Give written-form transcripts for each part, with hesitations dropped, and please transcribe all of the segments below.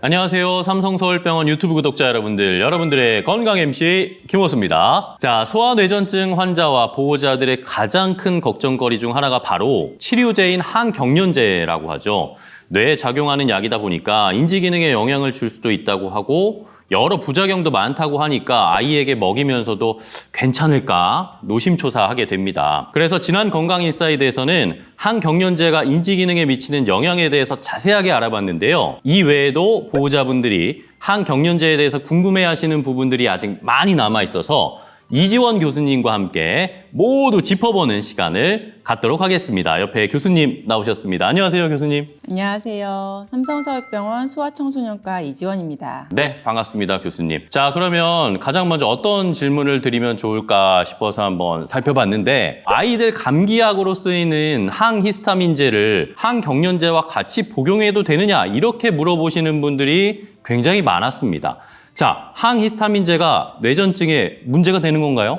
안녕하세요. 삼성서울병원 유튜브 구독자 여러분들의 건강 MC 김호수입니다. 자, 소아뇌전증 환자와 보호자들의 가장 큰 걱정거리 중 하나가 바로 치료제인 항경련제라고 하죠. 뇌에 작용하는 약이다 보니까 인지 기능에 영향을 줄 수도 있다고 하고 여러 부작용도 많다고 하니까 아이에게 먹이면서도 괜찮을까 노심초사하게 됩니다. 그래서 지난 건강인사이드에서는 항경련제가 인지 기능에 미치는 영향에 대해서 자세하게 알아봤는데요. 이 외에도 보호자분들이 항경련제에 대해서 궁금해하시는 부분들이 아직 많이 남아 있어서 이지원 교수님과 함께 모두 짚어보는 시간을 갖도록 하겠습니다. 옆에 교수님 나오셨습니다. 안녕하세요, 교수님. 안녕하세요. 삼성서울병원 소아청소년과 이지원입니다. 네, 반갑습니다, 교수님. 자, 그러면 가장 먼저 어떤 질문을 드리면 좋을까 싶어서 한번 살펴봤는데 아이들 감기약으로 쓰이는 항히스타민제를 항경련제와 같이 복용해도 되느냐 이렇게 물어보시는 분들이 굉장히 많았습니다. 자, 항히스타민제가 뇌전증에 문제가 되는 건가요?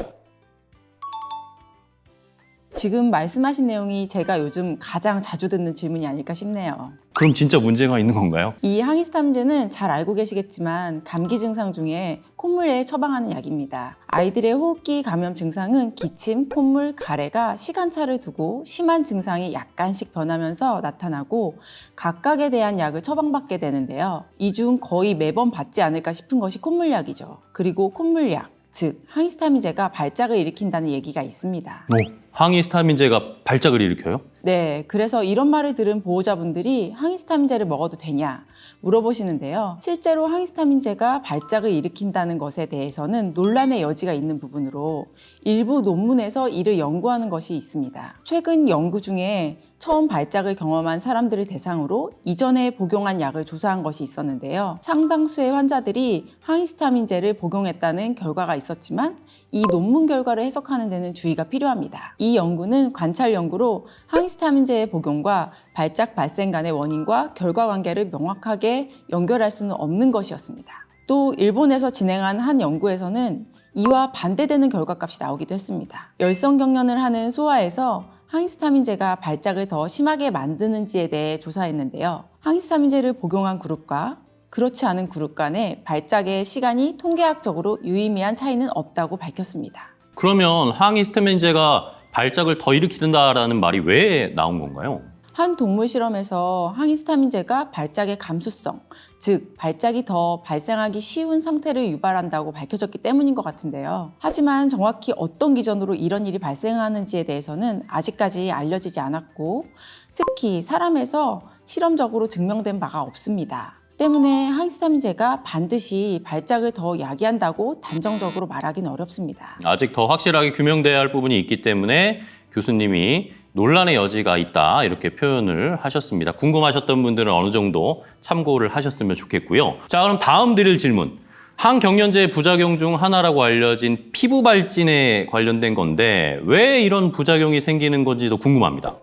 지금 말씀하신 내용이 제가 요즘 가장 자주 듣는 질문이 아닐까 싶네요. 그럼 진짜 문제가 있는 건가요? 이 항히스타민제는 잘 알고 계시겠지만 감기 증상 중에 콧물에 처방하는 약입니다. 아이들의 호흡기 감염 증상은 기침, 콧물, 가래가 시간차를 두고 심한 증상이 약간씩 변하면서 나타나고 각각에 대한 약을 처방받게 되는데요. 이 중 거의 매번 받지 않을까 싶은 것이 콧물약이죠. 그리고 콧물약, 즉 항히스타민제가 발작을 일으킨다는 얘기가 있습니다. 항히스타민제가 발작을 일으켜요? 네, 그래서 이런 말을 들은 보호자분들이 항히스타민제를 먹어도 되냐 물어보시는데요. 실제로 항히스타민제가 발작을 일으킨다는 것에 대해서는 논란의 여지가 있는 부분으로 일부 논문에서 이를 연구하는 것이 있습니다. 최근 연구 중에 처음 발작을 경험한 사람들을 대상으로 이전에 복용한 약을 조사한 것이 있었는데요. 상당수의 환자들이 항히스타민제를 복용했다는 결과가 있었지만 이 논문 결과를 해석하는 데는 주의가 필요합니다. 이 연구는 관찰 연구로 항히스타민제의 복용과 발작 발생 간의 원인과 결과 관계를 명확하게 연결할 수는 없는 것이었습니다. 또 일본에서 진행한 한 연구에서는 이와 반대되는 결과값이 나오기도 했습니다. 열성 경련을 하는 소아에서 항히스타민제가 발작을 더 심하게 만드는지에 대해 조사했는데요. 항히스타민제를 복용한 그룹과 그렇지 않은 그룹 간의 발작의 시간이 통계학적으로 유의미한 차이는 없다고 밝혔습니다. 그러면 항히스타민제가 발작을 더 일으킨다라는 말이 왜 나온 건가요? 한 동물 실험에서 항히스타민제가 발작의 감수성, 즉 발작이 더 발생하기 쉬운 상태를 유발한다고 밝혀졌기 때문인 것 같은데요. 하지만 정확히 어떤 기전으로 이런 일이 발생하는지에 대해서는 아직까지 알려지지 않았고 특히 사람에서 실험적으로 증명된 바가 없습니다. 때문에 항히스타민제가 반드시 발작을 더 야기한다고 단정적으로 말하기는 어렵습니다. 아직 더 확실하게 규명돼야 할 부분이 있기 때문에 교수님이 논란의 여지가 있다 이렇게 표현을 하셨습니다. 궁금하셨던 분들은 어느 정도 참고를 하셨으면 좋겠고요. 자, 그럼 다음 드릴 질문. 항경련제의 부작용 중 하나라고 알려진 피부 발진에 관련된 건데 왜 이런 부작용이 생기는 건지도 궁금합니다.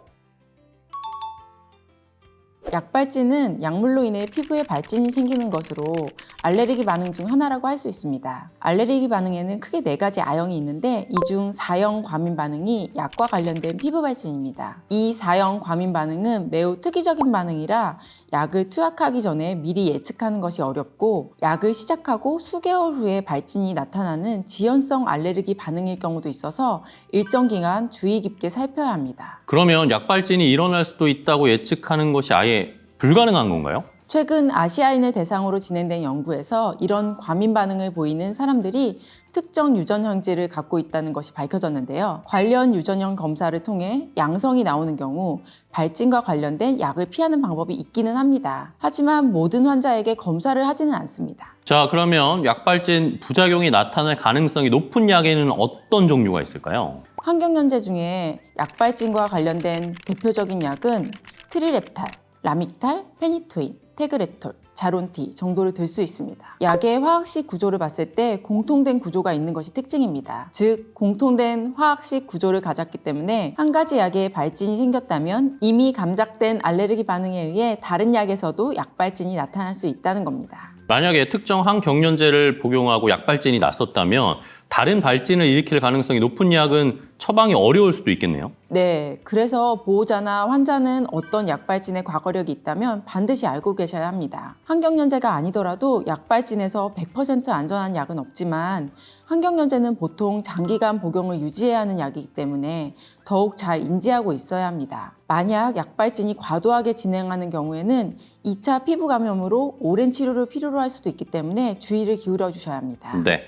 약발진은 약물로 인해 피부에 발진이 생기는 것으로 알레르기 반응 중 하나라고 할 수 있습니다. 알레르기 반응에는 크게 4가지 A형이 있는데 이 중 4형 과민 반응이 약과 관련된 피부 발진입니다. 이 4형 과민 반응은 매우 특이적인 반응이라 약을 투약하기 전에 미리 예측하는 것이 어렵고 약을 시작하고 수개월 후에 발진이 나타나는 지연성 알레르기 반응일 경우도 있어서 일정 기간 주의 깊게 살펴야 합니다. 그러면 약발진이 일어날 수도 있다고 예측하는 것이 아예 불가능한 건가요? 최근 아시아인을 대상으로 진행된 연구에서 이런 과민 반응을 보이는 사람들이 특정 유전형질을 갖고 있다는 것이 밝혀졌는데요. 관련 유전형 검사를 통해 양성이 나오는 경우 발진과 관련된 약을 피하는 방법이 있기는 합니다. 하지만 모든 환자에게 검사를 하지는 않습니다. 자, 그러면 약발진 부작용이 나타날 가능성이 높은 약에는 어떤 종류가 있을까요? 항경련제 중에 약발진과 관련된 대표적인 약은 트리렙탈, 라믹탈, 페니토인, 테그레톨, 자론티 정도를 들 수 있습니다. 약의 화학식 구조를 봤을 때 공통된 구조가 있는 것이 특징입니다. 즉, 공통된 화학식 구조를 가졌기 때문에 한 가지 약에 발진이 생겼다면 이미 감작된 알레르기 반응에 의해 다른 약에서도 약발진이 나타날 수 있다는 겁니다. 만약에 특정 항경련제를 복용하고 약발진이 났었다면 다른 발진을 일으킬 가능성이 높은 약은 처방이 어려울 수도 있겠네요. 네, 그래서 보호자나 환자는 어떤 약발진의 과거력이 있다면 반드시 알고 계셔야 합니다. 환경연제가 아니더라도 약발진에서 100% 안전한 약은 없지만 환경연제는 보통 장기간 복용을 유지해야 하는 약이기 때문에 더욱 잘 인지하고 있어야 합니다. 만약 약발진이 과도하게 진행하는 경우에는 2차 피부 감염으로 오랜 치료를 필요로 할 수도 있기 때문에 주의를 기울여 주셔야 합니다. 네.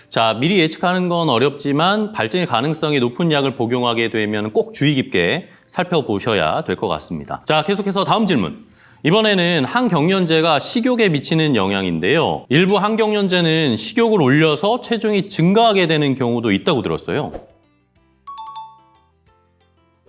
자, 미리 예측하는 건 어렵지만 발진의 가능성이 높은 약을 복용하게 되면 꼭 주의 깊게 살펴보셔야 될 것 같습니다. 자, 계속해서 다음 질문. 이번에는 항경련제가 식욕에 미치는 영향인데요. 일부 항경련제는 식욕을 올려서 체중이 증가하게 되는 경우도 있다고 들었어요.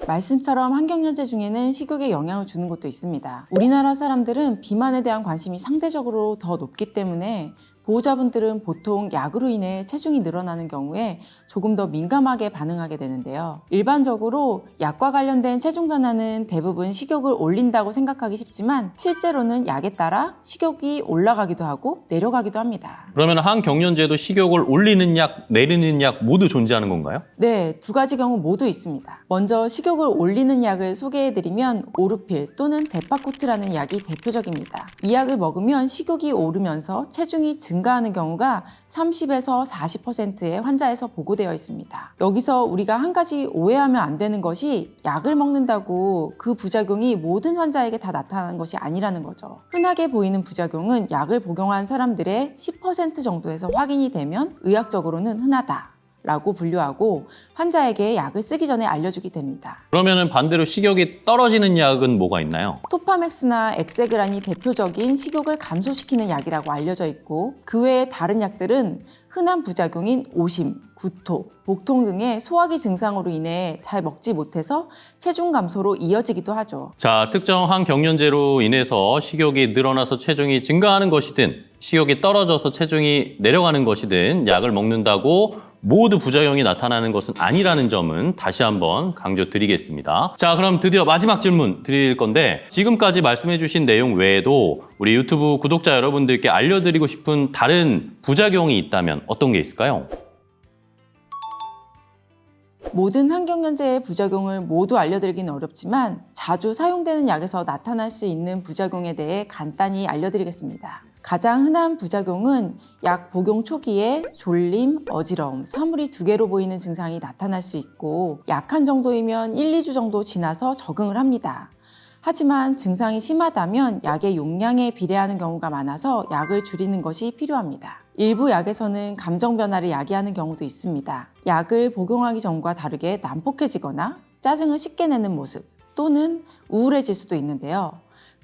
말씀처럼 환경연제 중에는 식욕에 영향을 주는 것도 있습니다. 우리나라 사람들은 비만에 대한 관심이 상대적으로 더 높기 때문에 보호자분들은 보통 약으로 인해 체중이 늘어나는 경우에 조금 더 민감하게 반응하게 되는데요. 일반적으로 약과 관련된 체중 변화는 대부분 식욕을 올린다고 생각하기 쉽지만 실제로는 약에 따라 식욕이 올라가기도 하고 내려가기도 합니다. 그러면 항경련제도 식욕을 올리는 약, 내리는 약 모두 존재하는 건가요? 네, 두 가지 경우 모두 있습니다. 먼저 식욕을 올리는 약을 소개해드리면 오르필 또는 데파코트라는 약이 대표적입니다. 이 약을 먹으면 식욕이 오르면서 체중이 증가하는 경우가 30에서 40%의 환자에서 보고되어 있습니다. 여기서 우리가 한 가지 오해하면 안 되는 것이 약을 먹는다고 그 부작용이 모든 환자에게 다 나타나는 것이 아니라는 거죠. 흔하게 보이는 부작용은 약을 복용한 사람들의 10% 정도에서 확인이 되면 의학적으로는 흔하다 라고 분류하고 환자에게 약을 쓰기 전에 알려주게 됩니다. 그러면 반대로 식욕이 떨어지는 약은 뭐가 있나요? 토파맥스나 엑세그란이 대표적인 식욕을 감소시키는 약이라고 알려져 있고 그 외에 다른 약들은 흔한 부작용인 오심, 구토, 복통 등의 소화기 증상으로 인해 잘 먹지 못해서 체중 감소로 이어지기도 하죠. 자, 특정 항경련제로 인해서 식욕이 늘어나서 체중이 증가하는 것이든 식욕이 떨어져서 체중이 내려가는 것이든 약을 먹는다고 모두 부작용이 나타나는 것은 아니라는 점은 다시 한번 강조드리겠습니다. 자, 그럼 드디어 마지막 질문 드릴 건데 지금까지 말씀해 주신 내용 외에도 우리 유튜브 구독자 여러분들께 알려드리고 싶은 다른 부작용이 있다면 어떤 게 있을까요? 모든 항경련제의 부작용을 모두 알려드리기는 어렵지만 자주 사용되는 약에서 나타날 수 있는 부작용에 대해 간단히 알려드리겠습니다. 가장 흔한 부작용은 약 복용 초기에 졸림, 어지러움, 사물이 두 개로 보이는 증상이 나타날 수 있고 약한 정도이면 1, 2주 정도 지나서 적응을 합니다. 하지만 증상이 심하다면 약의 용량에 비례하는 경우가 많아서 약을 줄이는 것이 필요합니다. 일부 약에서는 감정 변화를 야기하는 경우도 있습니다. 약을 복용하기 전과 다르게 난폭해지거나 짜증을 쉽게 내는 모습 또는 우울해질 수도 있는데요.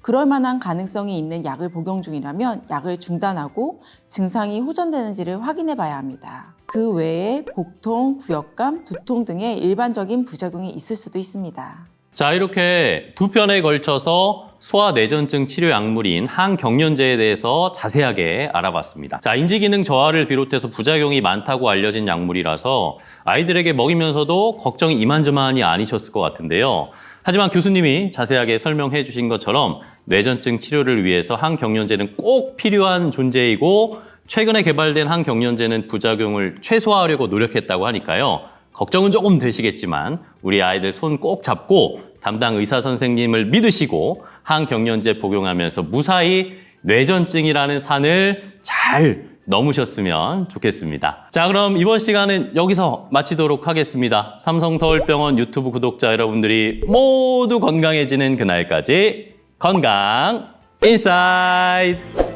그럴 만한 가능성이 있는 약을 복용 중이라면 약을 중단하고 증상이 호전되는지를 확인해 봐야 합니다. 그 외에 복통, 구역감, 두통 등의 일반적인 부작용이 있을 수도 있습니다. 자, 이렇게 두 편에 걸쳐서 소아뇌전증 치료 약물인 항경련제에 대해서 자세하게 알아봤습니다. 자, 인지기능 저하를 비롯해서 부작용이 많다고 알려진 약물이라서 아이들에게 먹이면서도 걱정이 이만저만이 아니셨을 것 같은데요. 하지만 교수님이 자세하게 설명해 주신 것처럼 뇌전증 치료를 위해서 항경련제는 꼭 필요한 존재이고 최근에 개발된 항경련제는 부작용을 최소화하려고 노력했다고 하니까요. 걱정은 조금 되시겠지만 우리 아이들 손 꼭 잡고 담당 의사 선생님을 믿으시고 항경련제 복용하면서 무사히 뇌전증이라는 산을 잘 넘으셨으면 좋겠습니다. 자, 그럼 이번 시간은 여기서 마치도록 하겠습니다. 삼성서울병원 유튜브 구독자 여러분들이 모두 건강해지는 그날까지 건강 인사이드!